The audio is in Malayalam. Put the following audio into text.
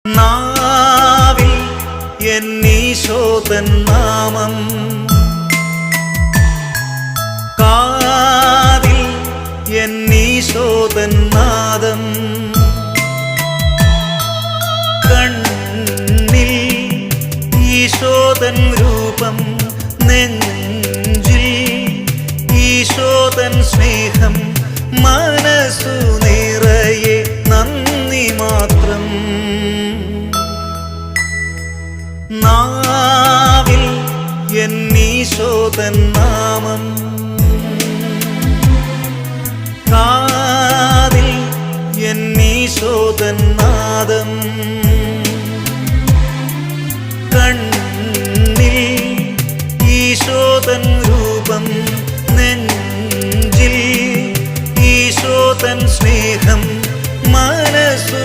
നാവിൽ എന്നീശോതൻ നാമം, കാതിൽ എന്നീശോതൻ നാദം, കണ്ണിൽ ഈശോതൻ രൂപം, നെഞ്ചിൽ ഈശോതൻ സ്നേഹം, മനസ്സു നിറയെ നന്ദി മാത്രം. നാവിൽ എന്നീശോതൻ നാമം, കാതിൽ എന്നീശോതൻ നാദം, കണ്ണിൽ ഈശോതൻ രൂപം, നെഞ്ചിൽ ഈശോതൻ സ്നേഹം, മനസ്സു